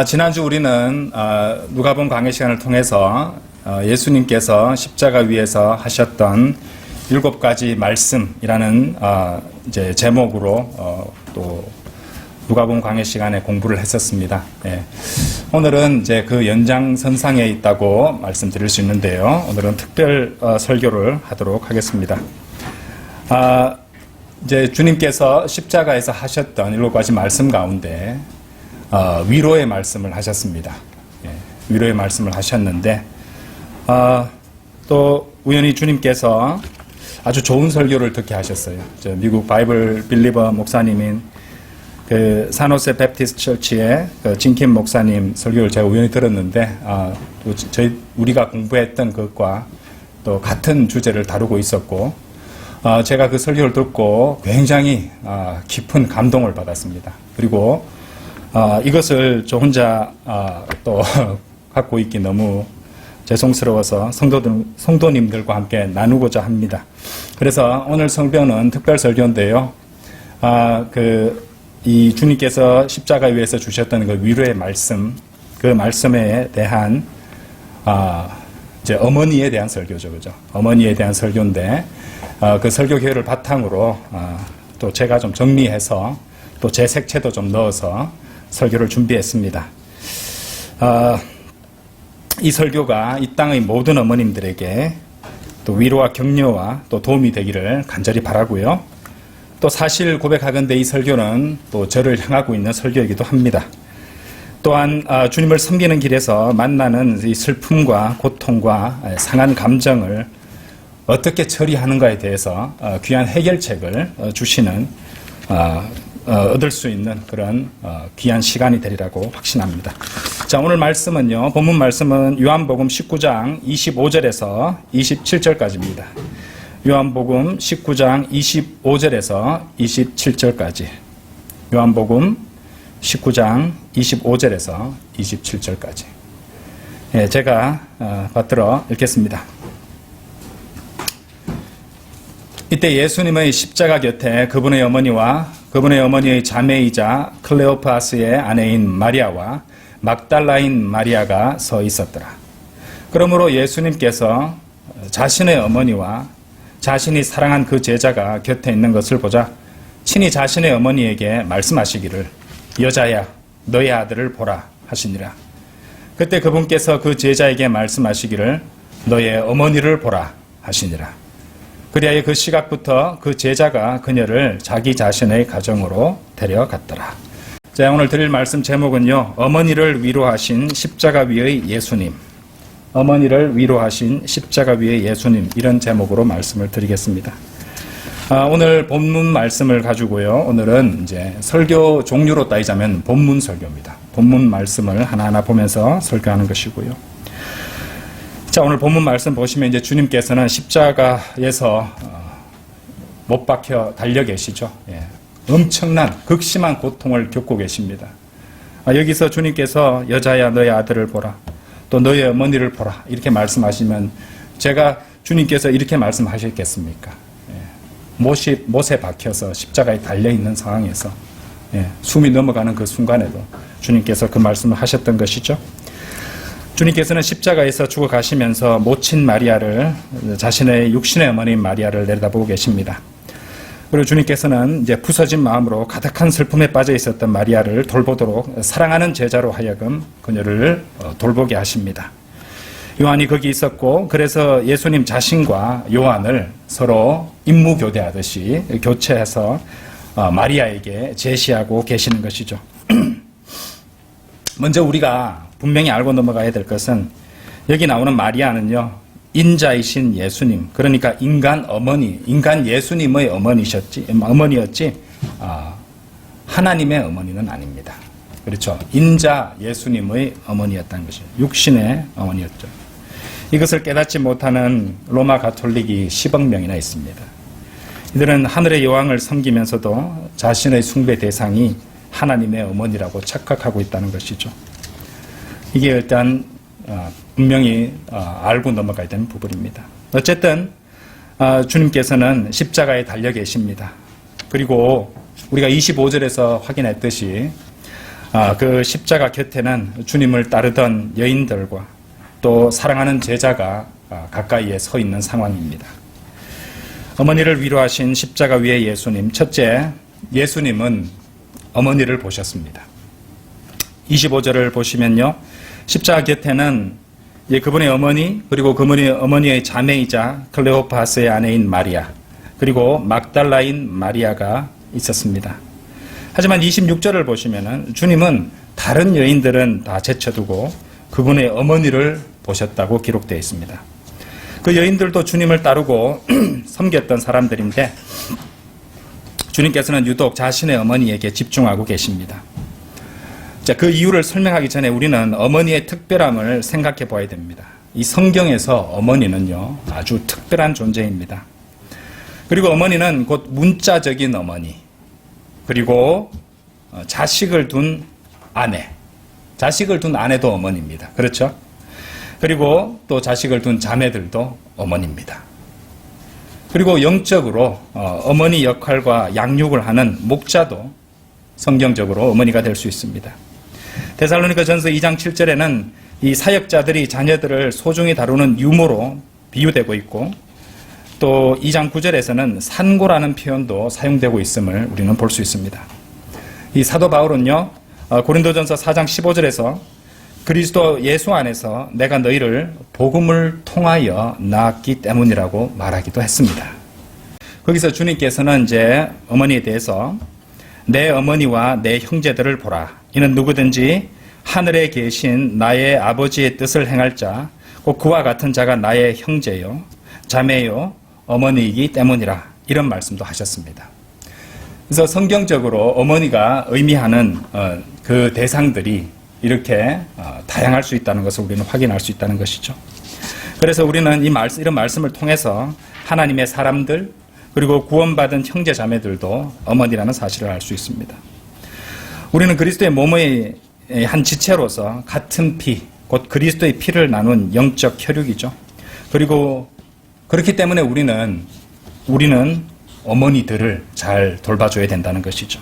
지난주 우리는 누가복음 강해 시간을 통해서 예수님께서 십자가 위에서 하셨던 7가지 말씀이라는 이제 제목으로 또 누가복음 강해 시간에 공부를 했었습니다. 오늘은 이제 그 연장선상에 있다고 말씀드릴 수 있는데요. 오늘은 특별 설교를 하도록 하겠습니다. 이제 주님께서 십자가에서 하셨던 7가지 말씀 가운데 위로의 말씀을 하셨습니다. 위로의 말씀을 하셨는데 또 우연히 주님께서 아주 좋은 설교를 듣게 하셨어요. 미국 바이블 빌리버 목사님인 그 산호세 베프티스트 처치의 진킴 목사님 설교를 제가 우연히 들었는데 우리가 공부했던 것과 또 같은 주제를 다루고 있었고 제가 그 설교를 듣고 굉장히 깊은 감동을 받았습니다. 그리고 이것을 저 혼자 또 갖고 있기 너무 죄송스러워서 성도님들과 함께 나누고자 합니다. 그래서 오늘 설교는 특별 설교인데요. 이 주님께서 십자가 위에서 주셨던 그 위로의 말씀, 그 말씀에 대한 이제 어머니에 대한 설교죠, 그죠? 어머니에 대한 설교인데 그 설교 계획을 바탕으로 또 제가 좀 정리해서 또 제 색채도 좀 넣어서 설교를 준비했습니다. 이 설교가 이 땅의 모든 어머님들에게 또 위로와 격려와 또 도움이 되기를 간절히 바라고요. 또 사실 고백하건대 이 설교는 또 저를 향하고 있는 설교이기도 합니다. 또한 주님을 섬기는 길에서 만나는 이 슬픔과 고통과 상한 감정을 어떻게 처리하는가에 대해서 귀한 해결책을 주시는 얻을 수 있는 그런 귀한 시간이 되리라고 확신합니다. 자, 오늘 말씀은요. 본문 말씀은 요한복음 19장 25절에서 27절까지입니다. 요한복음 19장 25절에서 27절까지. 요한복음 19장 25절에서 27절까지. 제가 받들어 읽겠습니다. 이때 예수님의 십자가 곁에 그분의 어머니와 그분의 어머니의 자매이자 클레오파스의 아내인 마리아와 막달라인 마리아가 서 있었더라. 그러므로 예수님께서 자신의 어머니와 자신이 사랑한 그 제자가 곁에 있는 것을 보자 친히 자신의 어머니에게 말씀하시기를 여자야 너의 아들을 보라 하시니라. 그때 그분께서 그 제자에게 말씀하시기를 너의 어머니를 보라 하시니라. 그리하여 그 시각부터 그 제자가 그녀를 자기 자신의 가정으로 데려갔더라. 자, 오늘 드릴 말씀 제목은요. 어머니를 위로하신 십자가 위의 예수님. 어머니를 위로하신 십자가 위의 예수님. 이런 제목으로 말씀을 드리겠습니다. 오늘 본문 말씀을 가지고요. 오늘은 이제 설교 종류로 따지자면 본문 설교입니다. 본문 말씀을 하나하나 보면서 설교하는 것이고요. 자, 오늘 본문 말씀 보시면 이제 주님께서는 십자가에서 못 박혀 달려 계시죠. 엄청난 극심한 고통을 겪고 계십니다. 여기서 주님께서 여자야 너의 아들을 보라 또 너의 어머니를 보라 이렇게 말씀하시면 제가 주님께서 이렇게 말씀하셨겠습니까? 못에 박혀서 십자가에 달려있는 상황에서 숨이 넘어가는 그 순간에도 주님께서 그 말씀을 하셨던 것이죠. 주님께서는 십자가에서 죽어가시면서 모친 마리아를 자신의 육신의 어머니인 마리아를 내려다보고 계십니다. 그리고 주님께서는 이제 부서진 마음으로 가득한 슬픔에 빠져 있었던 마리아를 돌보도록 사랑하는 제자로 하여금 그녀를 돌보게 하십니다. 요한이 거기 있었고 그래서 예수님 자신과 요한을 서로 임무 교대하듯이 교체해서 마리아에게 제시하고 계시는 것이죠. 먼저 우리가 분명히 알고 넘어가야 될 것은 여기 나오는 마리아는요. 인자이신 예수님, 그러니까 인간 어머니, 인간 예수님의 어머니였지 하나님의 어머니는 아닙니다. 그렇죠. 인자 예수님의 어머니였다는 것이죠. 육신의 어머니였죠. 이것을 깨닫지 못하는 로마 가톨릭이 10억 명이나 있습니다. 이들은 하늘의 여왕을 섬기면서도 자신의 숭배 대상이 하나님의 어머니라고 착각하고 있다는 것이죠. 이게 일단 분명히 알고 넘어가야 되는 부분입니다. 어쨌든 주님께서는 십자가에 달려 계십니다. 그리고 우리가 25절에서 확인했듯이 그 십자가 곁에는 주님을 따르던 여인들과 또 사랑하는 제자가 가까이에 서 있는 상황입니다. 어머니를 위로하신 십자가 위의 예수님. 첫째, 예수님은 어머니를 보셨습니다. 25절을 보시면요, 십자가 곁에는 그분의 어머니, 그리고 그분의 어머니의 자매이자 클레오파스의 아내인 마리아, 그리고 막달라인 마리아가 있었습니다. 하지만 26절을 보시면은 주님은 다른 여인들은 다 제쳐두고 그분의 어머니를 보셨다고 기록되어 있습니다. 그 여인들도 주님을 따르고 섬겼던 사람들인데 주님께서는 유독 자신의 어머니에게 집중하고 계십니다. 자, 그 이유를 설명하기 전에 우리는 어머니의 특별함을 생각해 봐야 됩니다. 이 성경에서 어머니는요, 아주 특별한 존재입니다. 그리고 어머니는 곧 문자적인 어머니, 그리고 자식을 둔 아내, 자식을 둔 아내도 어머니입니다. 그렇죠? 그리고 또 자식을 둔 자매들도 어머니입니다. 그리고 영적으로 어머니 역할과 양육을 하는 목자도 성경적으로 어머니가 될 수 있습니다. 데살로니가 전서 2장 7절에는 이 사역자들이 자녀들을 소중히 다루는 유모로 비유되고 있고, 또 2장 9절에서는 산고라는 표현도 사용되고 있음을 우리는 볼 수 있습니다. 이 사도 바울은요, 고린도전서 4장 15절에서 그리스도 예수 안에서 내가 너희를 복음을 통하여 낳았기 때문이라고 말하기도 했습니다. 거기서 주님께서는 이제 어머니에 대해서 내 어머니와 내 형제들을 보라. 이는 누구든지 하늘에 계신 나의 아버지의 뜻을 행할 자, 곧 그와 같은 자가 나의 형제요, 자매요, 어머니이기 때문이라. 이런 말씀도 하셨습니다. 그래서 성경적으로 어머니가 의미하는 그 대상들이 이렇게 다양할 수 있다는 것을 우리는 확인할 수 있다는 것이죠. 그래서 우리는 이런 말씀을 통해서 하나님의 사람들, 그리고 구원받은 형제 자매들도 어머니라는 사실을 알 수 있습니다. 우리는 그리스도의 몸의 한 지체로서 같은 피, 곧 그리스도의 피를 나눈 영적 혈육이죠. 그리고 그렇기 때문에 우리는 어머니들을 잘 돌봐줘야 된다는 것이죠.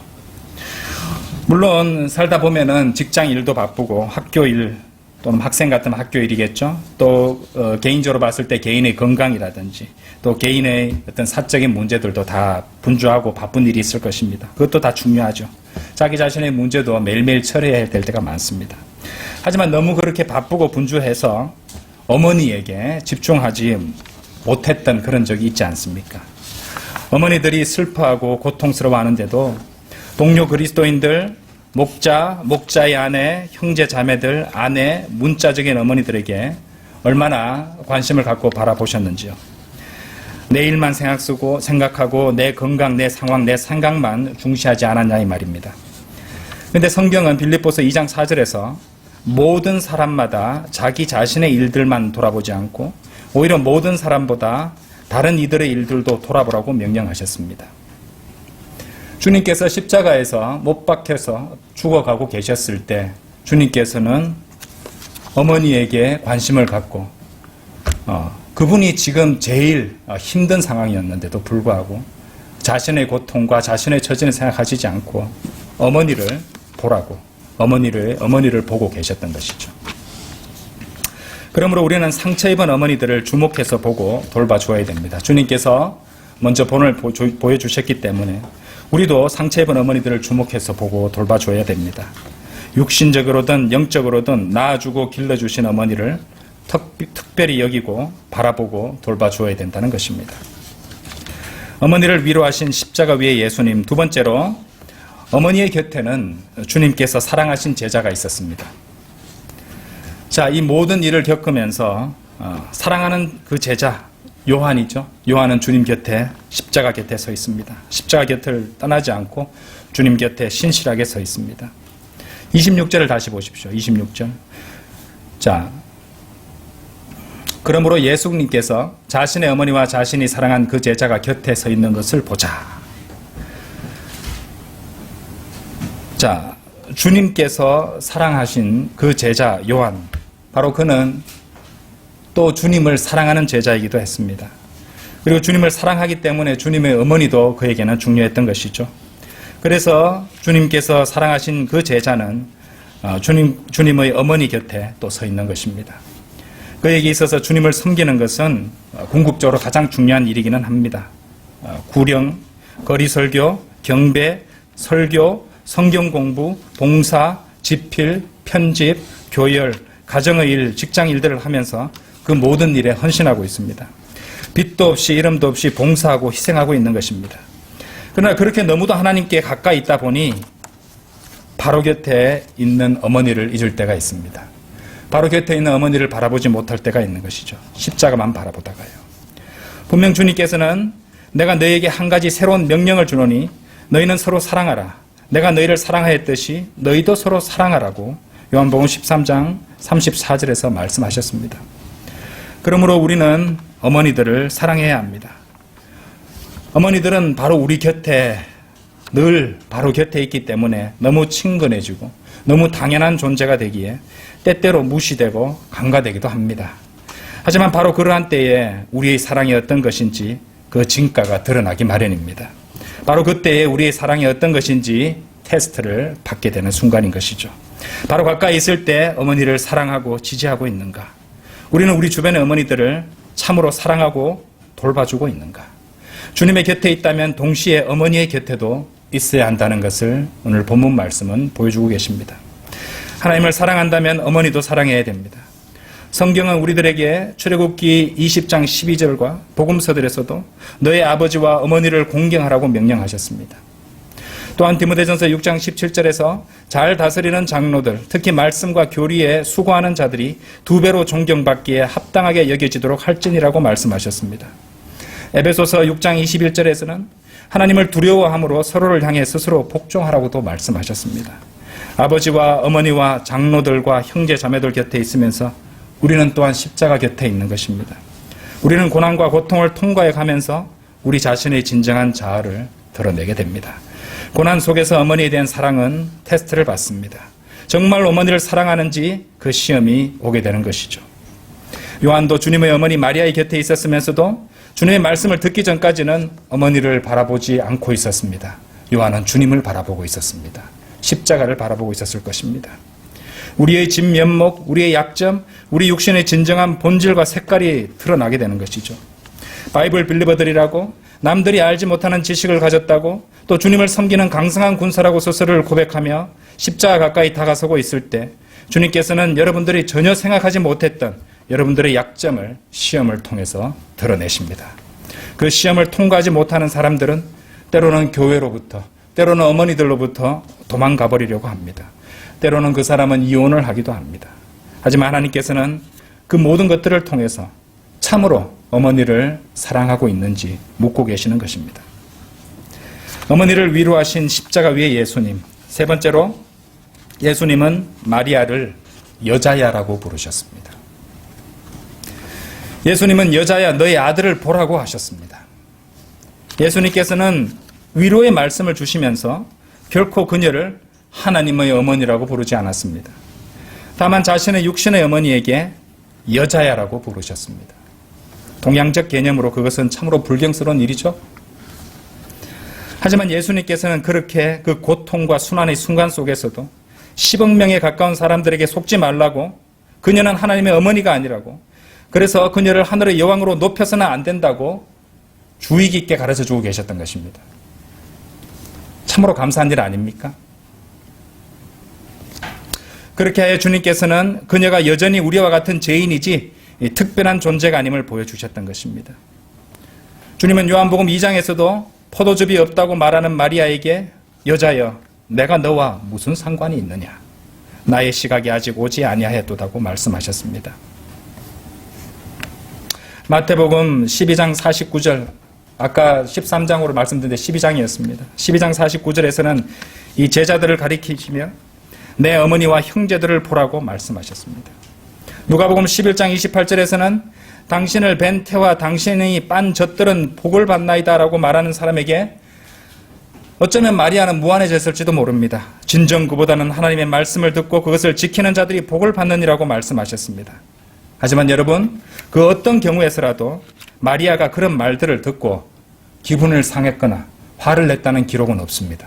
물론 살다 보면은 직장 일도 바쁘고 학교 일, 또는 학생 같으면 학교 일이겠죠. 또 개인적으로 봤을 때 개인의 건강이라든지 또 개인의 어떤 사적인 문제들도 다 분주하고 바쁜 일이 있을 것입니다. 그것도 다 중요하죠. 자기 자신의 문제도 매일매일 처리해야 될 때가 많습니다. 하지만 너무 그렇게 바쁘고 분주해서 어머니에게 집중하지 못했던 그런 적이 있지 않습니까? 어머니들이 슬퍼하고 고통스러워하는데도 동료 그리스도인들, 목자의 아내, 형제 자매들, 아내, 문자적인 어머니들에게 얼마나 관심을 갖고 바라보셨는지요. 내 일만 생각하고 내 건강, 내 상황, 내 생각만 중시하지 않았냐 이 말입니다. 그런데 성경은 빌립보서 2장 4절에서 모든 사람마다 자기 자신의 일들만 돌아보지 않고 오히려 모든 사람보다 다른 이들의 일들도 돌아보라고 명령하셨습니다. 주님께서 십자가에서 못 박혀서 죽어가고 계셨을 때 주님께서는 어머니에게 관심을 갖고 그분이 지금 제일 힘든 상황이었는데도 불구하고 자신의 고통과 자신의 처지는 생각하시지 않고 어머니를 보라고 어머니를 보고 계셨던 것이죠. 그러므로 우리는 상처 입은 어머니들을 주목해서 보고 돌봐주어야 됩니다. 주님께서 먼저 본을 보여주셨기 때문에 우리도 상처 입은 어머니들을 주목해서 보고 돌봐줘야 됩니다. 육신적으로든 영적으로든 낳아주고 길러주신 어머니를 특별히 여기고 바라보고 돌봐주어야 된다는 것입니다. 어머니를 위로하신 십자가 위의 예수님. 두 번째로 어머니의 곁에는 주님께서 사랑하신 제자가 있었습니다. 자, 이 모든 일을 겪으면서 사랑하는 그 제자 요한이죠. 요한은 주님 곁에 십자가 곁에 서 있습니다. 십자가 곁을 떠나지 않고 주님 곁에 신실하게 서 있습니다. 26절을 다시 보십시오. 26절. 자, 그러므로 예수님께서 자신의 어머니와 자신이 사랑한 그 제자가 곁에 서 있는 것을 보자. 자, 주님께서 사랑하신 그 제자 요한, 바로 그는 또 주님을 사랑하는 제자이기도 했습니다. 그리고 주님을 사랑하기 때문에 주님의 어머니도 그에게는 중요했던 것이죠. 그래서 주님께서 사랑하신 그 제자는 주님의 어머니 곁에 또 서 있는 것입니다. 그에게 있어서 주님을 섬기는 것은 궁극적으로 가장 중요한 일이기는 합니다. 구령, 거리설교, 경배, 설교, 성경 공부, 봉사, 집필, 편집, 교열, 가정의 일, 직장 일들을 하면서 그 모든 일에 헌신하고 있습니다. 빛도 없이 이름도 없이 봉사하고 희생하고 있는 것입니다. 그러나 그렇게 너무도 하나님께 가까이 있다 보니 바로 곁에 있는 어머니를 잊을 때가 있습니다. 바로 곁에 있는 어머니를 바라보지 못할 때가 있는 것이죠. 십자가만 바라보다가요. 분명 주님께서는 내가 너에게 한 가지 새로운 명령을 주노니 너희는 서로 사랑하라. 내가 너희를 사랑하였듯이 너희도 서로 사랑하라고 요한복음 13장 34절에서 말씀하셨습니다. 그러므로 우리는 어머니들을 사랑해야 합니다. 어머니들은 바로 우리 곁에 늘 바로 곁에 있기 때문에 너무 친근해지고 너무 당연한 존재가 되기에 때때로 무시되고 간과되기도 합니다. 하지만 바로 그러한 때에 우리의 사랑이 어떤 것인지 그 진가가 드러나기 마련입니다. 바로 그때에 우리의 사랑이 어떤 것인지 테스트를 받게 되는 순간인 것이죠. 바로 가까이 있을 때 어머니를 사랑하고 지지하고 있는가? 우리는 우리 주변의 어머니들을 참으로 사랑하고 돌봐주고 있는가? 주님의 곁에 있다면 동시에 어머니의 곁에도 있어야 한다는 것을 오늘 본문 말씀은 보여주고 계십니다. 하나님을 사랑한다면 어머니도 사랑해야 됩니다. 성경은 우리들에게 출애굽기 20장 12절과 복음서들에서도 너의 아버지와 어머니를 공경하라고 명령하셨습니다. 또한 디모데전서 6장 17절에서 잘 다스리는 장로들, 특히 말씀과 교리에 수고하는 자들이 2배로 존경받기에 합당하게 여겨지도록 할지니라고 말씀하셨습니다. 에베소서 6장 21절에서는 하나님을 두려워함으로 서로를 향해 스스로 복종하라고도 말씀하셨습니다. 아버지와 어머니와 장로들과 형제 자매들 곁에 있으면서 우리는 또한 십자가 곁에 있는 것입니다. 우리는 고난과 고통을 통과해 가면서 우리 자신의 진정한 자아를 드러내게 됩니다. 고난 속에서 어머니에 대한 사랑은 테스트를 받습니다. 정말 어머니를 사랑하는지 그 시험이 오게 되는 것이죠. 요한도 주님의 어머니 마리아의 곁에 있었으면서도 주님의 말씀을 듣기 전까지는 어머니를 바라보지 않고 있었습니다. 요한은 주님을 바라보고 있었습니다. 십자가를 바라보고 있었을 것입니다. 우리의 진면목, 우리의 약점, 우리 육신의 진정한 본질과 색깔이 드러나게 되는 것이죠. 바이블 빌리버들이라고 남들이 알지 못하는 지식을 가졌다고 또 주님을 섬기는 강성한 군사라고 스스로를 고백하며 십자가 가까이 다가서고 있을 때 주님께서는 여러분들이 전혀 생각하지 못했던 여러분들의 약점을 시험을 통해서 드러내십니다. 그 시험을 통과하지 못하는 사람들은 때로는 교회로부터, 때로는 어머니들로부터 도망가 버리려고 합니다. 때로는 그 사람은 이혼을 하기도 합니다. 하지만 하나님께서는 그 모든 것들을 통해서 참으로 어머니를 사랑하고 있는지 묻고 계시는 것입니다. 어머니를 위로하신 십자가 위의 예수님. 세 번째로 예수님은 마리아를 여자야라고 부르셨습니다. 예수님은 여자야 너의 아들을 보라고 하셨습니다. 예수님께서는 위로의 말씀을 주시면서 결코 그녀를 하나님의 어머니라고 부르지 않았습니다. 다만 자신의 육신의 어머니에게 여자야라고 부르셨습니다. 동양적 개념으로 그것은 참으로 불경스러운 일이죠. 하지만 예수님께서는 그렇게 그 고통과 순환의 순간 속에서도 10억 명에 가까운 사람들에게 속지 말라고, 그녀는 하나님의 어머니가 아니라고, 그래서 그녀를 하늘의 여왕으로 높여서는 안 된다고 주의 깊게 가르쳐주고 계셨던 것입니다. 참으로 감사한 일 아닙니까? 그렇게 하여 주님께서는 그녀가 여전히 우리와 같은 죄인이지 특별한 존재가 아님을 보여주셨던 것입니다. 주님은 요한복음 2장에서도 포도즙이 없다고 말하는 마리아에게 여자여 내가 너와 무슨 상관이 있느냐, 나의 시각이 아직 오지 아니하였도다고 말씀하셨습니다. 마태복음 12장 49절, 아까 13장으로 말씀드렸는데 12장이었습니다. 12장 49절에서는 이 제자들을 가리키시며 내 어머니와 형제들을 보라고 말씀하셨습니다. 누가복음 11장 28절에서는 당신을 뵌 태와 당신의 빤 젖들은 복을 받나이다 라고 말하는 사람에게 어쩌면 마리아는 무안해졌을지도 모릅니다. 진정 그보다는 하나님의 말씀을 듣고 그것을 지키는 자들이 복을 받느니라고 말씀하셨습니다. 하지만 여러분, 그 어떤 경우에서라도 마리아가 그런 말들을 듣고 기분을 상했거나 화를 냈다는 기록은 없습니다.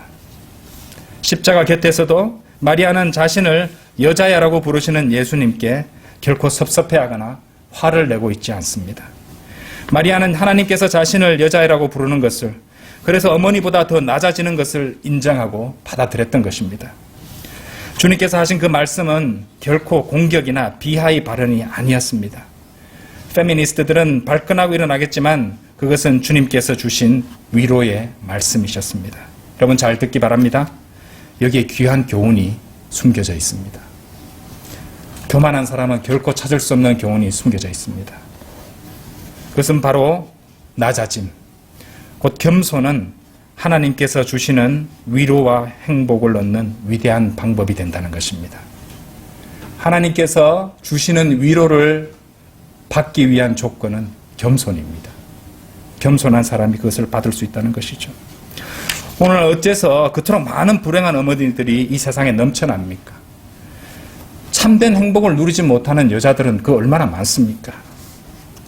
십자가 곁에서도 마리아는 자신을 여자야라고 부르시는 예수님께 결코 섭섭해하거나 화를 내고 있지 않습니다. 마리아는 하나님께서 자신을 여자야라고 부르는 것을, 그래서 어머니보다 더 낮아지는 것을 인정하고 받아들였던 것입니다. 주님께서 하신 그 말씀은 결코 공격이나 비하의 발언이 아니었습니다. 페미니스트들은 발끈하고 일어나겠지만 그것은 주님께서 주신 위로의 말씀이셨습니다. 여러분 잘 듣기 바랍니다. 여기에 귀한 교훈이 숨겨져 있습니다. 교만한 사람은 결코 찾을 수 없는 교훈이 숨겨져 있습니다. 그것은 바로 낮아짐, 곧 겸손은 하나님께서 주시는 위로와 행복을 얻는 위대한 방법이 된다는 것입니다. 하나님께서 주시는 위로를 받기 위한 조건은 겸손입니다. 겸손한 사람이 그것을 받을 수 있다는 것이죠. 오늘 어째서 그토록 많은 불행한 어머니들이 이 세상에 넘쳐납니까? 참된 행복을 누리지 못하는 여자들은 그 얼마나 많습니까?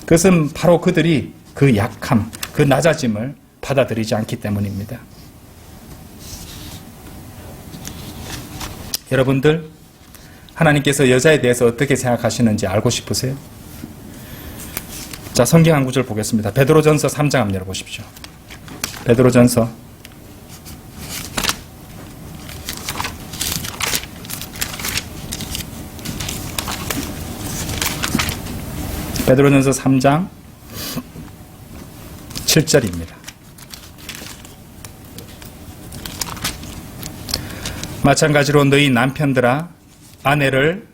그것은 바로 그들이 그 약함, 그 낮아짐을 받아들이지 않기 때문입니다. 여러분들, 하나님께서 여자에 대해서 어떻게 생각하시는지 알고 싶으세요? 자, 성경 한 구절 보겠습니다. 베드로전서 3장 한번 열어보십시오. 베드로전서 3장 7절입니다. 마찬가지로 너희 남편들아 아내를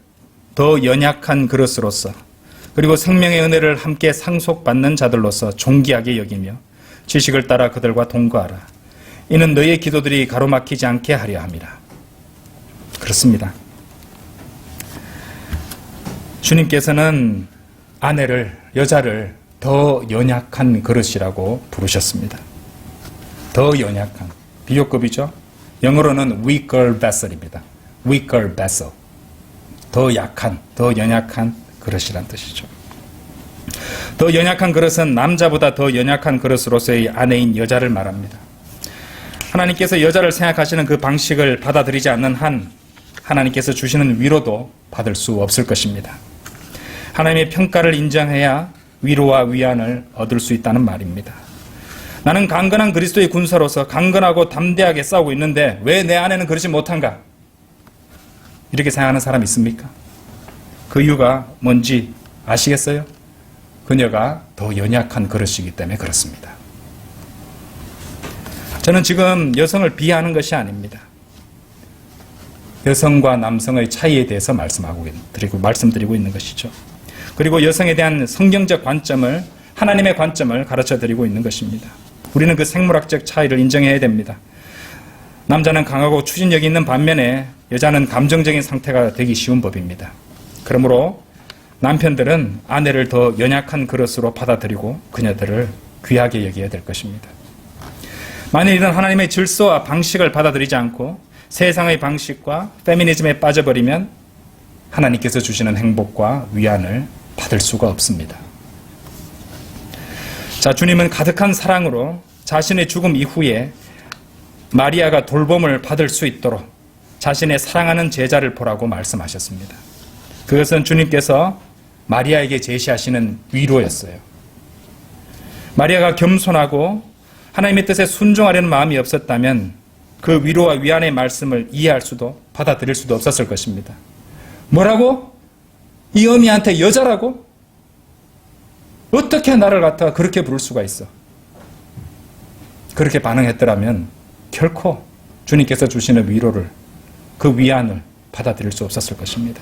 더 연약한 그릇으로서 그리고 생명의 은혜를 함께 상속받는 자들로서 존귀하게 여기며 지식을 따라 그들과 동거하라. 이는 너희의 기도들이 가로막히지 않게 하려 함이라. 그렇습니다. 주님께서는 아내를, 여자를 더 연약한 그릇이라고 부르셨습니다. 더 연약한, 비교급이죠. 영어로는 weaker vessel입니다. weaker vessel. 더 약한, 더 연약한 그릇이란 뜻이죠. 더 연약한 그릇은 남자보다 더 연약한 그릇으로서의 아내인 여자를 말합니다. 하나님께서 여자를 생각하시는 그 방식을 받아들이지 않는 한 하나님께서 주시는 위로도 받을 수 없을 것입니다. 하나님의 평가를 인정해야 위로와 위안을 얻을 수 있다는 말입니다. 나는 강건한 그리스도의 군사로서 강건하고 담대하게 싸우고 있는데 왜 내 아내는 그러지 못한가? 이렇게 생각하는 사람 있습니까? 그 이유가 뭔지 아시겠어요? 그녀가 더 연약한 그릇이기 때문에 그렇습니다. 저는 지금 여성을 비하하는 것이 아닙니다. 여성과 남성의 차이에 대해서 말씀드리고 있는 것이죠. 그리고 여성에 대한 성경적 관점을, 하나님의 관점을 가르쳐드리고 있는 것입니다. 우리는 그 생물학적 차이를 인정해야 됩니다. 남자는 강하고 추진력이 있는 반면에 여자는 감정적인 상태가 되기 쉬운 법입니다. 그러므로 남편들은 아내를 더 연약한 그릇으로 받아들이고 그녀들을 귀하게 여겨야 될 것입니다. 만일 이런 하나님의 질서와 방식을 받아들이지 않고 세상의 방식과 페미니즘에 빠져버리면 하나님께서 주시는 행복과 위안을 받을 수가 없습니다. 자, 주님은 가득한 사랑으로 자신의 죽음 이후에 마리아가 돌봄을 받을 수 있도록 자신의 사랑하는 제자를 보라고 말씀하셨습니다. 그것은 주님께서 마리아에게 제시하시는 위로였어요. 마리아가 겸손하고 하나님의 뜻에 순종하려는 마음이 없었다면 그 위로와 위안의 말씀을 이해할 수도 받아들일 수도 없었을 것입니다. 뭐라고? 이 어미한테 여자라고? 어떻게 나를 갖다가 그렇게 부를 수가 있어? 그렇게 반응했더라면 결코 주님께서 주시는 위로를, 그 위안을 받아들일 수 없었을 것입니다.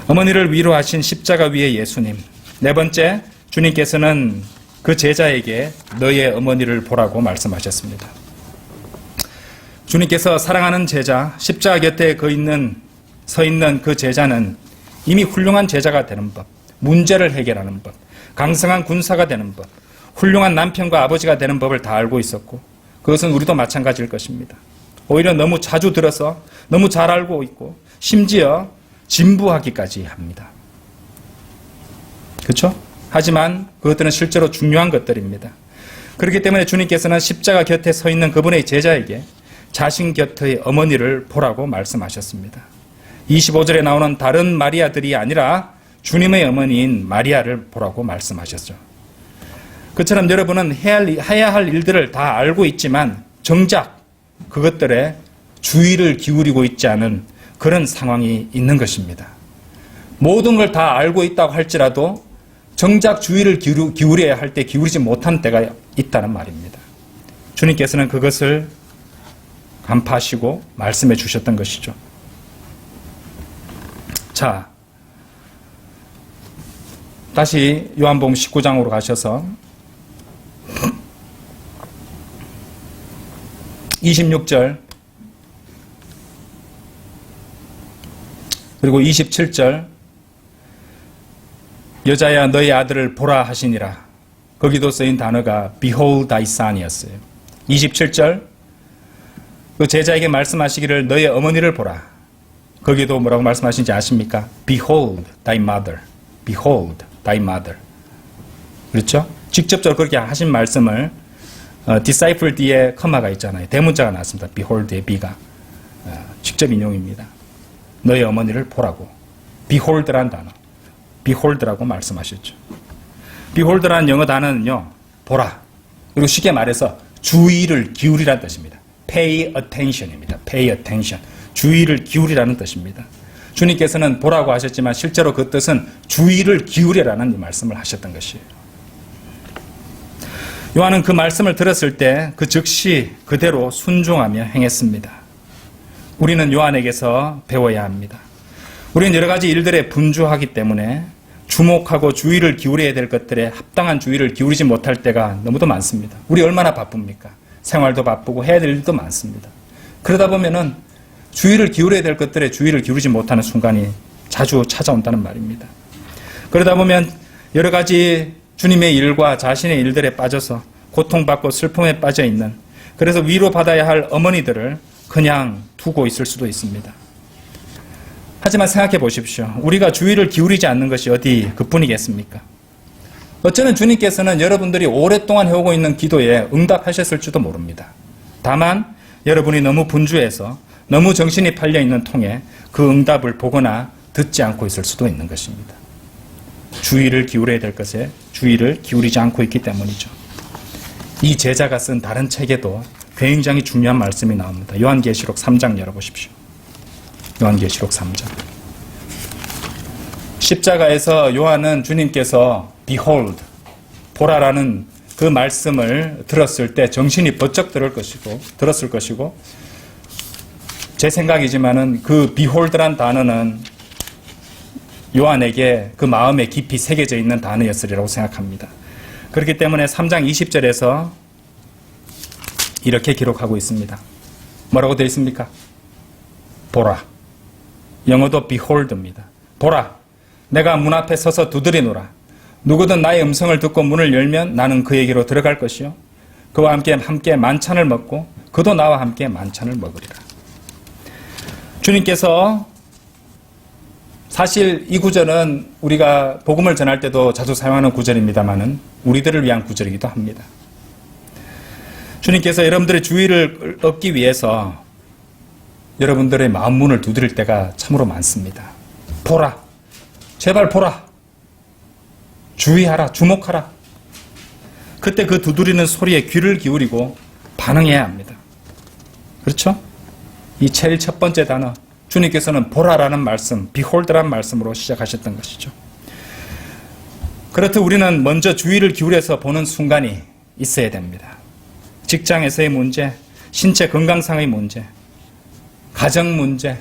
어머니를 위로하신 십자가 위의 예수님. 네 번째, 주님께서는 그 제자에게 너의 어머니를 보라고 말씀하셨습니다. 주님께서 사랑하는 제자, 십자가 곁에 서 있는 그 제자는 이미 훌륭한 제자가 되는 법, 문제를 해결하는 법, 강성한 군사가 되는 법, 훌륭한 남편과 아버지가 되는 법을 다 알고 있었고 그것은 우리도 마찬가지일 것입니다. 오히려 너무 자주 들어서 너무 잘 알고 있고 심지어 진부하기까지 합니다. 그렇죠? 하지만 그것들은 실제로 중요한 것들입니다. 그렇기 때문에 주님께서는 십자가 곁에 서 있는 그분의 제자에게 자신 곁의 어머니를 보라고 말씀하셨습니다. 25절에 나오는 다른 마리아들이 아니라 주님의 어머니인 마리아를 보라고 말씀하셨죠. 그처럼 여러분은 해야 할 일들을 다 알고 있지만 정작 그것들에 주의를 기울이고 있지 않은 그런 상황이 있는 것입니다. 모든 걸 다 알고 있다고 할지라도 정작 주의를 기울여야 할 때 기울이지 못한 때가 있다는 말입니다. 주님께서는 그것을 간파하시고 말씀해 주셨던 것이죠. 자, 다시 요한복음 19장으로 가셔서 26절 그리고 27절 여자야 너희 아들을 보라 하시니라. 거기도 쓰인 단어가 Behold thy son이었어요. 27절 그 제자에게 말씀하시기를 너희 어머니를 보라. 거기도 뭐라고 말씀하신지 아십니까? Behold thy mother. Behold thy mother. 그렇죠? 직접적으로 그렇게 하신 말씀을 disciple 뒤에 커마가 있잖아요. 대문자가 나왔습니다. Behold의 B가 직접 인용입니다. 너희 어머니를 보라고. Behold란 단어. Behold라고 말씀하셨죠. Behold라는 영어 단어는요. 보라. 그리고 쉽게 말해서 주의를 기울이라는 뜻입니다. Pay attention입니다. Pay attention. 주의를 기울이라는 뜻입니다. 주님께서는 보라고 하셨지만 실제로 그 뜻은 주의를 기울이라는 말씀을 하셨던 것이에요. 요한은 그 말씀을 들었을 때 그 즉시 그대로 순종하며 행했습니다. 우리는 요한에게서 배워야 합니다. 우리는 여러 가지 일들에 분주하기 때문에 주목하고 주의를 기울여야 될 것들에 합당한 주의를 기울이지 못할 때가 너무도 많습니다. 우리 얼마나 바쁩니까? 생활도 바쁘고 해야 될 일도 많습니다. 그러다 보면은 주의를 기울여야 될 것들에 주의를 기울이지 못하는 순간이 자주 찾아온다는 말입니다. 그러다 보면 여러 가지 주님의 일과 자신의 일들에 빠져서 고통받고 슬픔에 빠져 있는, 그래서 위로받아야 할 어머니들을 그냥 두고 있을 수도 있습니다. 하지만 생각해 보십시오. 우리가 주의를 기울이지 않는 것이 어디 그뿐이겠습니까? 어쩌면 주님께서는 여러분들이 오랫동안 해오고 있는 기도에 응답하셨을지도 모릅니다. 다만 여러분이 너무 분주해서 너무 정신이 팔려있는 통에 그 응답을 보거나 듣지 않고 있을 수도 있는 것입니다. 주의를 기울여야 될 것에 주의를 기울이지 않고 있기 때문이죠. 이 제자가 쓴 다른 책에도 굉장히 중요한 말씀이 나옵니다. 요한계시록 3장 열어보십시오. 요한계시록 3장. 십자가에서 요한은 주님께서 Behold, 보라라는 그 말씀을 들었을 때 정신이 번쩍 들었을 것이고 제 생각이지만은 그 Behold란 단어는 요한에게 그 마음에 깊이 새겨져 있는 단어였으리라고 생각합니다. 그렇기 때문에 3장 20절에서 이렇게 기록하고 있습니다. 뭐라고 되어 있습니까? 보라. 영어도 behold입니다. 보라. 내가 문 앞에 서서 두드리노라. 누구든 나의 음성을 듣고 문을 열면 나는 그에게로 들어갈 것이요. 그와 함께 만찬을 먹고 그도 나와 함께 만찬을 먹으리라. 주님께서 사실 이 구절은 우리가 복음을 전할 때도 자주 사용하는 구절입니다만은 우리들을 위한 구절이기도 합니다. 주님께서 여러분들의 주의를 얻기 위해서 여러분들의 마음 문을 두드릴 때가 참으로 많습니다. 보라. 제발 보라. 주의하라. 주목하라. 그때 그 두드리는 소리에 귀를 기울이고 반응해야 합니다. 그렇죠? 이 제일 첫 번째 단어, 주님께서는 보라라는 말씀, behold라는 말씀으로 시작하셨던 것이죠. 그렇듯 우리는 먼저 주의를 기울여서 보는 순간이 있어야 됩니다. 직장에서의 문제, 신체 건강상의 문제, 가정 문제,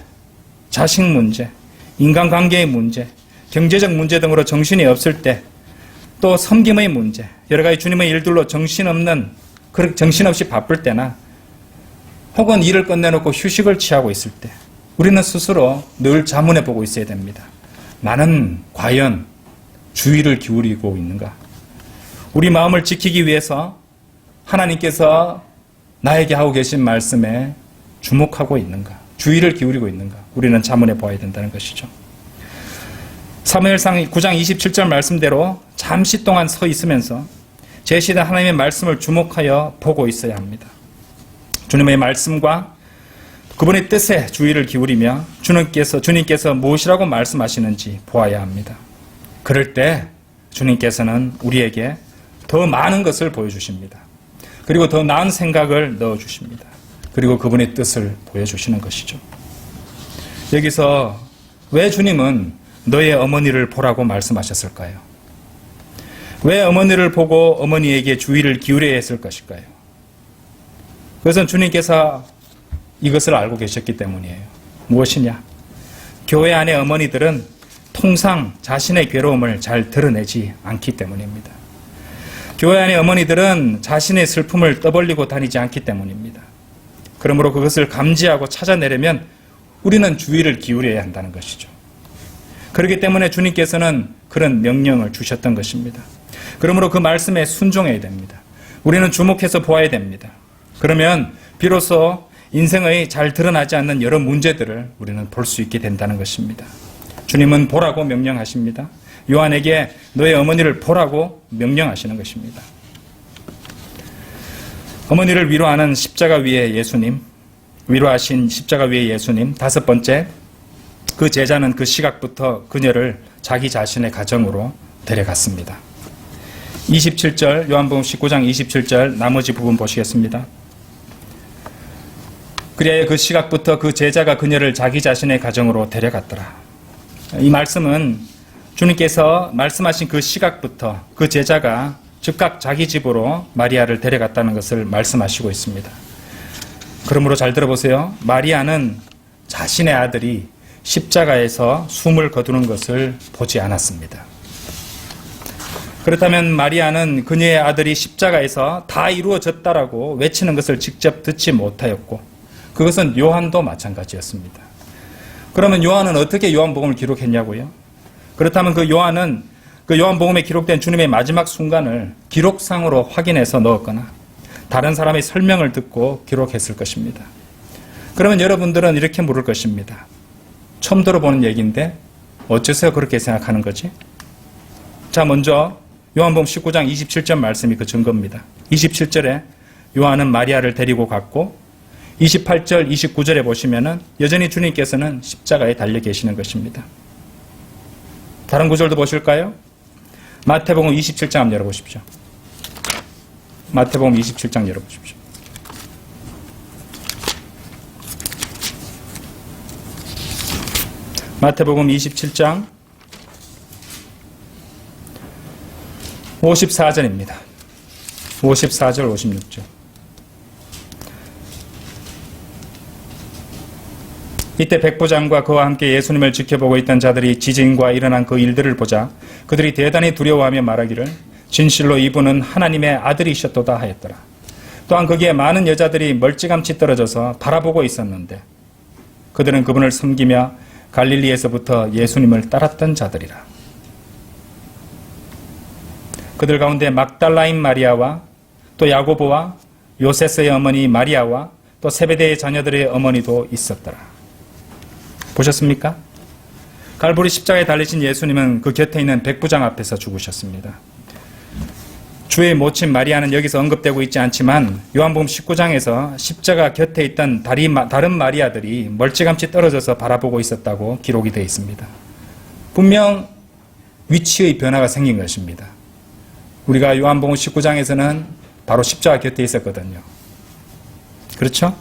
자식 문제, 인간관계의 문제, 경제적 문제 등으로 정신이 없을 때, 또 섬김의 문제, 여러 가지 주님의 일들로 정신없이 바쁠 때나 혹은 일을 끝내놓고 휴식을 취하고 있을 때 우리는 스스로 늘 자문해 보고 있어야 됩니다. 나는 과연 주의를 기울이고 있는가? 우리 마음을 지키기 위해서 하나님께서 나에게 하고 계신 말씀에 주목하고 있는가? 주의를 기울이고 있는가? 우리는 자문해 보아야 된다는 것이죠. 사무엘상 9장 27절 말씀대로 잠시 동안 서 있으면서 제시된 하나님의 말씀을 주목하여 보고 있어야 합니다. 주님의 말씀과 그분의 뜻에 주의를 기울이며 주님께서 무엇이라고 말씀하시는지 보아야 합니다. 그럴 때 주님께서는 우리에게 더 많은 것을 보여주십니다. 그리고 더 나은 생각을 넣어주십니다. 그리고 그분의 뜻을 보여주시는 것이죠. 여기서 왜 주님은 너의 어머니를 보라고 말씀하셨을까요? 왜 어머니를 보고 어머니에게 주의를 기울여야 했을 것일까요? 그것은 주님께서 이것을 알고 계셨기 때문이에요. 무엇이냐? 교회 안의 어머니들은 통상 자신의 괴로움을 잘 드러내지 않기 때문입니다. 교회 안의 어머니들은 자신의 슬픔을 떠벌리고 다니지 않기 때문입니다. 그러므로 그것을 감지하고 찾아내려면 우리는 주의를 기울여야 한다는 것이죠. 그렇기 때문에 주님께서는 그런 명령을 주셨던 것입니다. 그러므로 그 말씀에 순종해야 됩니다. 우리는 주목해서 보아야 됩니다. 그러면 비로소 인생의 잘 드러나지 않는 여러 문제들을 우리는 볼 수 있게 된다는 것입니다. 주님은 보라고 명령하십니다. 요한에게 너의 어머니를 보라고 명령하시는 것입니다. 어머니를 위로하는 십자가 위의 예수님, 위로하신 십자가 위의 예수님. 다섯 번째, 그 제자는 그 시각부터 그녀를 자기 자신의 가정으로 데려갔습니다. 27절, 요한복음 19장 27절 나머지 부분 보시겠습니다. 그리하여 그 시각부터 그 제자가 그녀를 자기 자신의 가정으로 데려갔더라. 이 말씀은 주님께서 말씀하신 그 시각부터 그 제자가 즉각 자기 집으로 마리아를 데려갔다는 것을 말씀하시고 있습니다. 그러므로 잘 들어보세요. 마리아는 자신의 아들이 십자가에서 숨을 거두는 것을 보지 않았습니다. 그렇다면 마리아는 그녀의 아들이 십자가에서 다 이루어졌다라고 외치는 것을 직접 듣지 못하였고, 그것은 요한도 마찬가지였습니다. 그러면 요한은 어떻게 요한복음을 기록했냐고요? 그렇다면 그 요한은 그 요한복음에 기록된 주님의 마지막 순간을 기록상으로 확인해서 넣었거나 다른 사람의 설명을 듣고 기록했을 것입니다. 그러면 여러분들은 이렇게 물을 것입니다. 처음 들어보는 얘기인데 어째서 그렇게 생각하는 거지? 자, 먼저 요한복음 19장 27절 말씀이 그 증거입니다. 27절에 요한은 마리아를 데리고 갔고 28절, 29절에 보시면은 여전히 주님께서는 십자가에 달려 계시는 것입니다. 다른 구절도 보실까요? 마태복음 27장 한번 열어보십시오. 마태복음 27장 열어보십시오. 마태복음 27장 54절입니다. 54절, 56절. 이때 백부장과 그와 함께 예수님을 지켜보고 있던 자들이 지진과 일어난 그 일들을 보자 그들이 대단히 두려워하며 말하기를 진실로 이분은 하나님의 아들이셨도다 하였더라. 또한 거기에 많은 여자들이 멀찌감치 떨어져서 바라보고 있었는데 그들은 그분을 섬기며 갈릴리에서부터 예수님을 따랐던 자들이라. 그들 가운데 막달라인 마리아와 또 야고보와 요세스의 어머니 마리아와 또 세베대의 자녀들의 어머니도 있었더라. 보셨습니까? 갈보리 십자가에 달리신 예수님은 그 곁에 있는 백부장 앞에서 죽으셨습니다. 주의 모친 마리아는 여기서 언급되고 있지 않지만 요한복음 19장에서 십자가 곁에 있던 다른 마리아들이 멀찌감치 떨어져서 바라보고 있었다고 기록이 되어 있습니다. 분명 위치의 변화가 생긴 것입니다. 우리가 요한복음 19장에서는 바로 십자가 곁에 있었거든요. 그렇죠?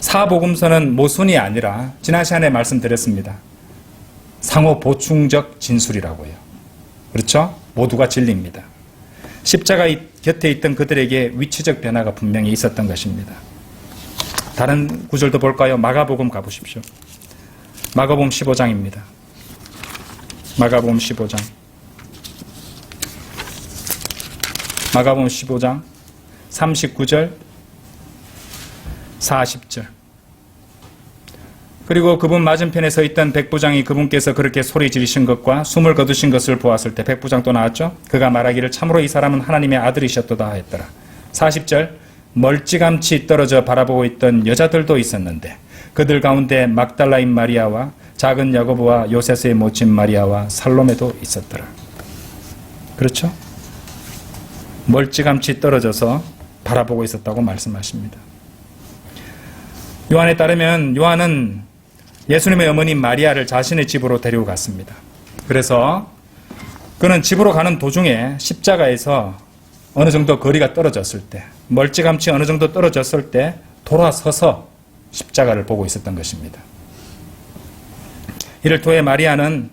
사복음서는 모순이 아니라 지난 시간에 말씀드렸습니다. 상호 보충적 진술이라고요. 그렇죠? 모두가 진리입니다. 십자가 곁에 있던 그들에게 위치적 변화가 분명히 있었던 것입니다. 다른 구절도 볼까요? 마가복음 가보십시오. 마가복음 15장입니다. 마가복음 15장. 마가복음 15장 39절 40절. 그리고 그분 맞은편에 서 있던 백부장이 그분께서 그렇게 소리 지르신 것과 숨을 거두신 것을 보았을 때 백부장 또 나왔죠. 그가 말하기를 참으로 이 사람은 하나님의 아들이셨도다 했더라. 40절. 멀찌감치 떨어져 바라보고 있던 여자들도 있었는데 그들 가운데 막달라인 마리아와 작은 야고보와 요세스의 모친 마리아와 살로메도 있었더라. 그렇죠? 멀찌감치 떨어져서 바라보고 있었다고 말씀하십니다. 요한에 따르면 요한은 예수님의 어머니 마리아를 자신의 집으로 데리고 갔습니다. 그래서 그는 집으로 가는 도중에 십자가에서 어느 정도 거리가 떨어졌을 때, 멀찌감치 어느 정도 떨어졌을 때 돌아서서 십자가를 보고 있었던 것입니다. 이를 통해 마리아는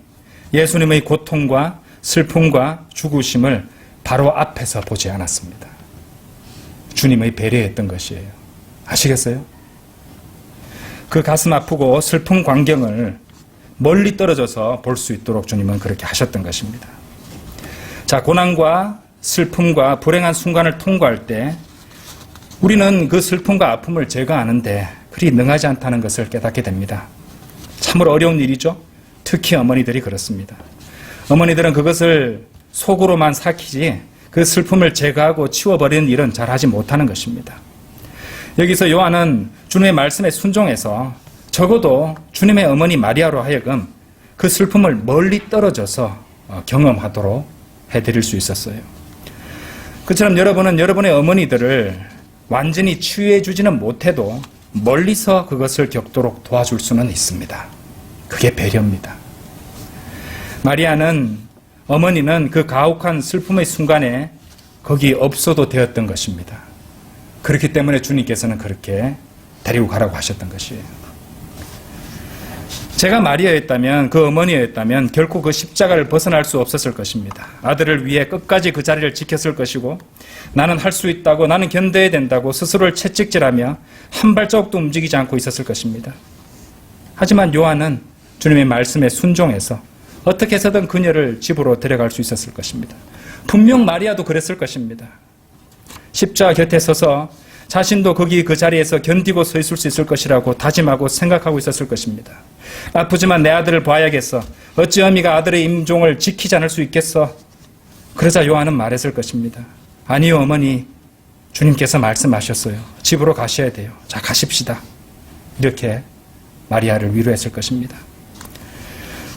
예수님의 고통과 슬픔과 죽으심을 바로 앞에서 보지 않았습니다. 주님의 배려했던 것이에요. 아시겠어요? 그 가슴 아프고 슬픈 광경을 멀리 떨어져서 볼 수 있도록 주님은 그렇게 하셨던 것입니다. 자, 고난과 슬픔과 불행한 순간을 통과할 때 우리는 그 슬픔과 아픔을 제거하는데 그리 능하지 않다는 것을 깨닫게 됩니다. 참으로 어려운 일이죠. 특히 어머니들이 그렇습니다. 어머니들은 그것을 속으로만 삭히지 그 슬픔을 제거하고 치워버리는 일은 잘하지 못하는 것입니다. 여기서 요한은 주님의 말씀에 순종해서 적어도 주님의 어머니 마리아로 하여금 그 슬픔을 멀리 떨어져서 경험하도록 해드릴 수 있었어요. 그처럼 여러분은 여러분의 어머니들을 완전히 치유해 주지는 못해도 멀리서 그것을 겪도록 도와줄 수는 있습니다. 그게 배려입니다. 마리아는, 어머니는 그 가혹한 슬픔의 순간에 거기 없어도 되었던 것입니다. 그렇기 때문에 주님께서는 그렇게 데리고 가라고 하셨던 것이에요. 제가 마리아였다면, 그 어머니였다면 결코 그 십자가를 벗어날 수 없었을 것입니다. 아들을 위해 끝까지 그 자리를 지켰을 것이고, 나는 할 수 있다고, 나는 견뎌야 된다고 스스로를 채찍질하며 한 발자국도 움직이지 않고 있었을 것입니다. 하지만 요한은 주님의 말씀에 순종해서 어떻게 해서든 그녀를 집으로 데려갈 수 있었을 것입니다. 분명 마리아도 그랬을 것입니다. 십자가 곁에 서서 자신도 거기 그 자리에서 견디고 서 있을 수 있을 것이라고 다짐하고 생각하고 있었을 것입니다. 아프지만 내 아들을 봐야겠어. 어찌 어미가 아들의 임종을 지키지 않을 수 있겠어? 그러자 요한은 말했을 것입니다. 아니요, 어머니. 주님께서 말씀하셨어요. 집으로 가셔야 돼요. 자, 가십시다. 이렇게 마리아를 위로했을 것입니다.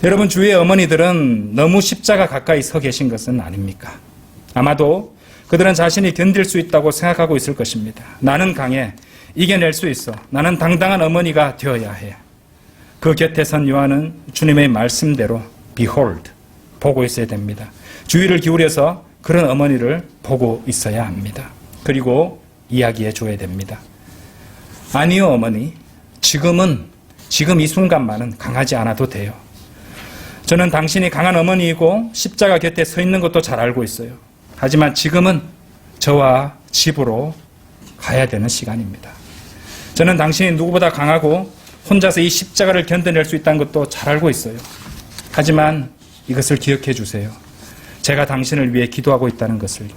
여러분, 주위의 어머니들은 너무 십자가 가까이 서 계신 것은 아닙니까? 아마도 그들은 자신이 견딜 수 있다고 생각하고 있을 것입니다. 나는 강해. 이겨낼 수 있어. 나는 당당한 어머니가 되어야 해. 그 곁에 선 요한은 주님의 말씀대로 behold, 보고 있어야 됩니다. 주의를 기울여서 그런 어머니를 보고 있어야 합니다. 그리고 이야기해 줘야 됩니다. 아니요, 어머니. 지금 이 순간만은 강하지 않아도 돼요. 저는 당신이 강한 어머니이고 십자가 곁에 서 있는 것도 잘 알고 있어요. 하지만 지금은 저와 집으로 가야 되는 시간입니다. 저는 당신이 누구보다 강하고 혼자서 이 십자가를 견뎌낼 수 있다는 것도 잘 알고 있어요. 하지만 이것을 기억해 주세요. 제가 당신을 위해 기도하고 있다는 것을요.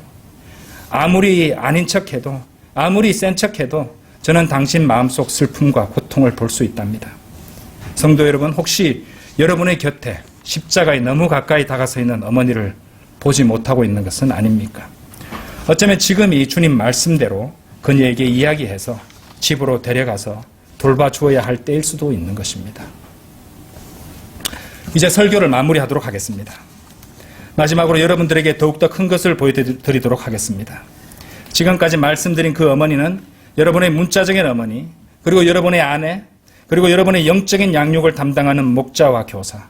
아무리 아닌 척해도, 아무리 센 척해도 저는 당신 마음속 슬픔과 고통을 볼 수 있답니다. 성도 여러분, 혹시 여러분의 곁에 십자가에 너무 가까이 다가서 있는 어머니를 보지 못하고 있는 것은 아닙니까? 어쩌면 지금 이 주님 말씀대로 그녀에게 이야기해서 집으로 데려가서 돌봐주어야 할 때일 수도 있는 것입니다. 이제 설교를 마무리하도록 하겠습니다. 마지막으로 여러분들에게 더욱더 큰 것을 보여드리도록 하겠습니다. 지금까지 말씀드린 그 어머니는 여러분의 문자적인 어머니, 그리고 여러분의 아내, 그리고 여러분의 영적인 양육을 담당하는 목자와 교사,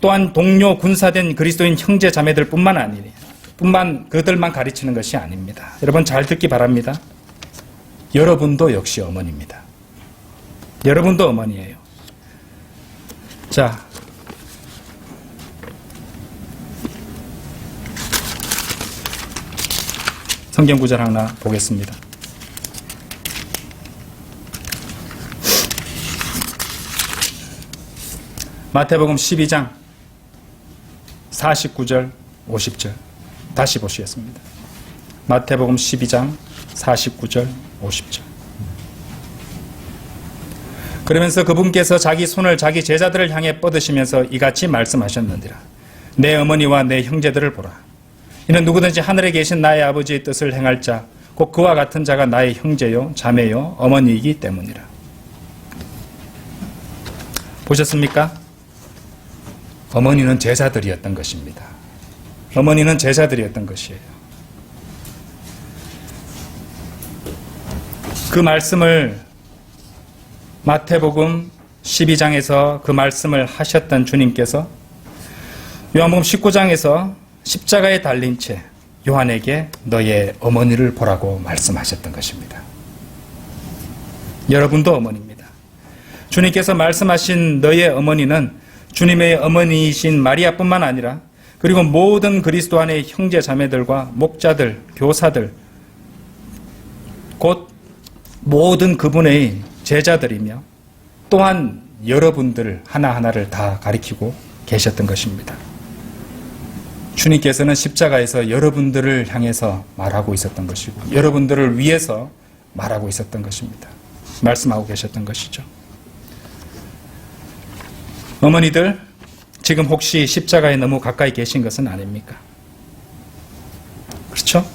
또한 동료 군사된 그리스도인 형제 자매들 뿐만 아니라 그들만 가르치는 것이 아닙니다. 여러분 잘 듣기 바랍니다. 여러분도 역시 어머니입니다. 여러분도 어머니예요. 자, 성경 구절 하나 보겠습니다. 마태복음 12장 49절 50절 다시 보시겠습니다. 마태복음 12장 49절 50절. 그러면서 그분께서 자기 손을 자기 제자들을 향해 뻗으시면서 이같이 말씀하셨느니라. 내 어머니와 내 형제들을 보라. 이는 누구든지 하늘에 계신 나의 아버지의 뜻을 행할 자, 곧 그와 같은 자가 나의 형제요 자매요 어머니이기 때문이라. 보셨습니까? 어머니는 제자들이었던 것입니다. 어머니는 제자들이었던 것이에요. 그 말씀을 마태복음 12장에서 그 말씀을 하셨던 주님께서 요한복음 19장에서 십자가에 달린 채 요한에게 너의 어머니를 보라고 말씀하셨던 것입니다. 여러분도 어머니입니다. 주님께서 말씀하신 너의 어머니는 주님의 어머니이신 마리아뿐만 아니라 그리고 모든 그리스도 안의 형제 자매들과 목자들, 교사들, 곧 모든 그분의 제자들이며 또한 여러분들 하나하나를 다 가리키고 계셨던 것입니다. 주님께서는 십자가에서 여러분들을 향해서 말하고 있었던 것이고 여러분들을 위해서 말하고 있었던 것입니다. 말씀하고 계셨던 것이죠. 어머니들, 지금 혹시 십자가에 너무 가까이 계신 것은 아닙니까? 그렇죠?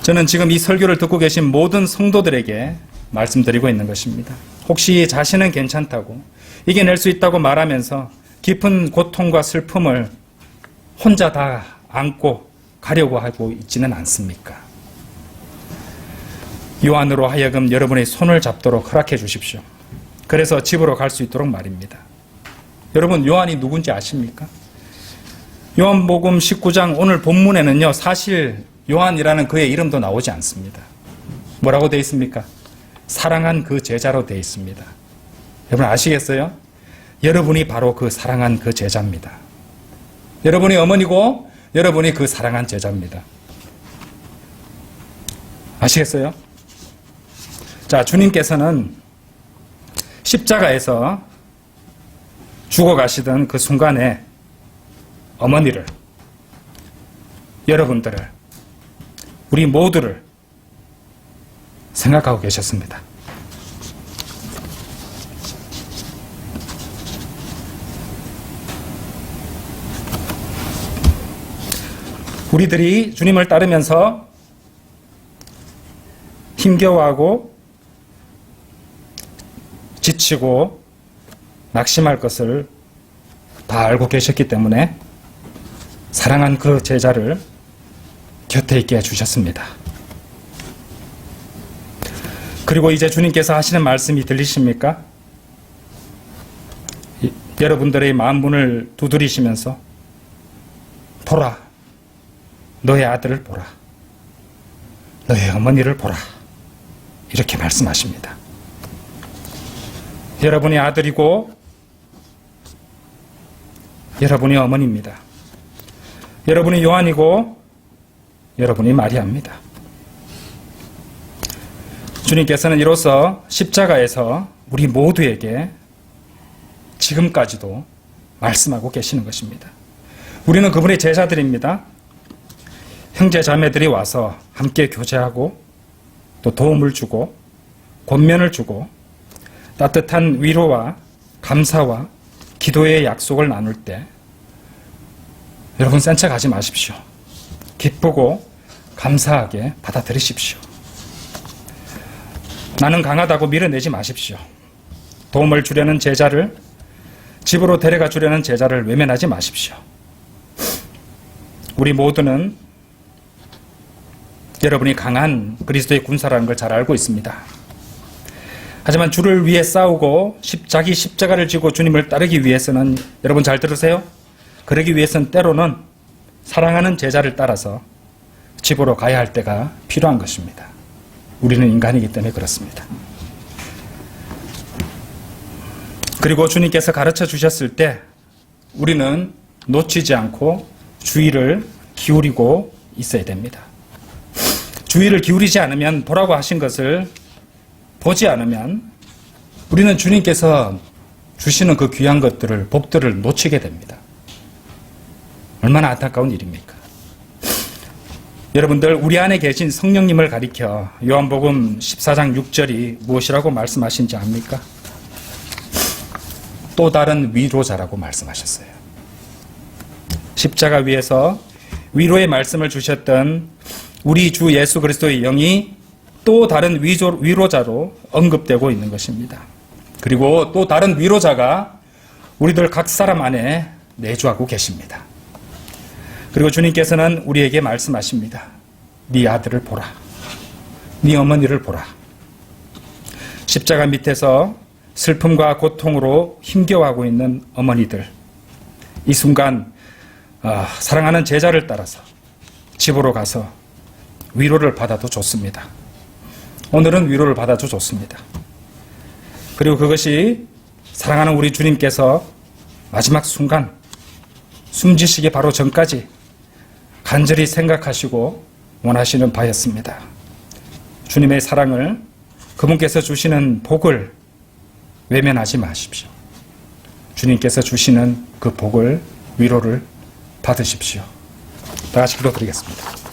저는 지금 이 설교를 듣고 계신 모든 성도들에게 말씀드리고 있는 것입니다. 혹시 자신은 괜찮다고 이겨낼 수 있다고 말하면서 깊은 고통과 슬픔을 혼자 다 안고 가려고 하고 있지는 않습니까? 요한으로 하여금 여러분의 손을 잡도록 허락해 주십시오. 그래서 집으로 갈 수 있도록 말입니다. 여러분, 요한이 누군지 아십니까? 요한복음 19장 오늘 본문에는요, 사실 요한이라는 그의 이름도 나오지 않습니다. 뭐라고 되어 있습니까? 사랑한 그 제자로 되어 있습니다. 여러분 아시겠어요? 여러분이 바로 그 사랑한 그 제자입니다. 여러분이 어머니고 여러분이 그 사랑한 제자입니다. 아시겠어요? 자, 주님께서는 십자가에서 죽어가시던 그 순간에 어머니를, 여러분들을, 우리 모두를 생각하고 계셨습니다. 우리들이 주님을 따르면서 힘겨워하고 지치고 낙심할 것을 다 알고 계셨기 때문에 사랑한 그 제자를 곁에 있게 해주셨습니다. 그리고 이제 주님께서 하시는 말씀이 들리십니까? 여러분들의 마음 문을 두드리시면서 보라, 너의 아들을 보라, 너의 어머니를 보라, 이렇게 말씀하십니다. 여러분이 아들이고 여러분이 어머니입니다. 여러분이 요한이고 여러분이 마리아입니다. 주님께서는 이로써 십자가에서 우리 모두에게 지금까지도 말씀하고 계시는 것입니다. 우리는 그분의 제자들입니다. 형제 자매들이 와서 함께 교제하고 또 도움을 주고 권면을 주고 따뜻한 위로와 감사와 기도의 약속을 나눌 때 여러분 센 척 하지 마십시오. 기쁘고 감사하게 받아들이십시오. 나는 강하다고 밀어내지 마십시오. 도움을 주려는 제자를, 집으로 데려가 주려는 제자를 외면하지 마십시오. 우리 모두는 여러분이 강한 그리스도의 군사라는 걸 잘 알고 있습니다. 하지만 주를 위해 싸우고 자기 십자가를 지고 주님을 따르기 위해서는, 여러분 잘 들으세요? 그러기 위해서는 때로는 사랑하는 제자를 따라서 집으로 가야 할 때가 필요한 것입니다. 우리는 인간이기 때문에 그렇습니다. 그리고 주님께서 가르쳐 주셨을 때 우리는 놓치지 않고 주의를 기울이고 있어야 됩니다. 주의를 기울이지 않으면, 보라고 하신 것을 보지 않으면 우리는 주님께서 주시는 그 귀한 것들을, 복들을 놓치게 됩니다. 얼마나 안타까운 일입니까? 여러분들, 우리 안에 계신 성령님을 가리켜 요한복음 14장 6절이 무엇이라고 말씀하신지 압니까? 또 다른 위로자라고 말씀하셨어요. 십자가 위에서 위로의 말씀을 주셨던 우리 주 예수 그리스도의 영이 또 다른 위로자로 언급되고 있는 것입니다. 그리고 또 다른 위로자가 우리들 각 사람 안에 내주하고 계십니다. 그리고 주님께서는 우리에게 말씀하십니다. 네 아들을 보라. 네 어머니를 보라. 십자가 밑에서 슬픔과 고통으로 힘겨워하고 있는 어머니들, 이 순간 사랑하는 제자를 따라서 집으로 가서 위로를 받아도 좋습니다. 오늘은 위로를 받아도 좋습니다. 그리고 그것이 사랑하는 우리 주님께서 마지막 순간 숨지시기 바로 전까지 간절히 생각하시고 원하시는 바였습니다. 주님의 사랑을, 그분께서 주시는 복을 외면하지 마십시오. 주님께서 주시는 그 복을, 위로를 받으십시오. 다 같이 기도드리겠습니다.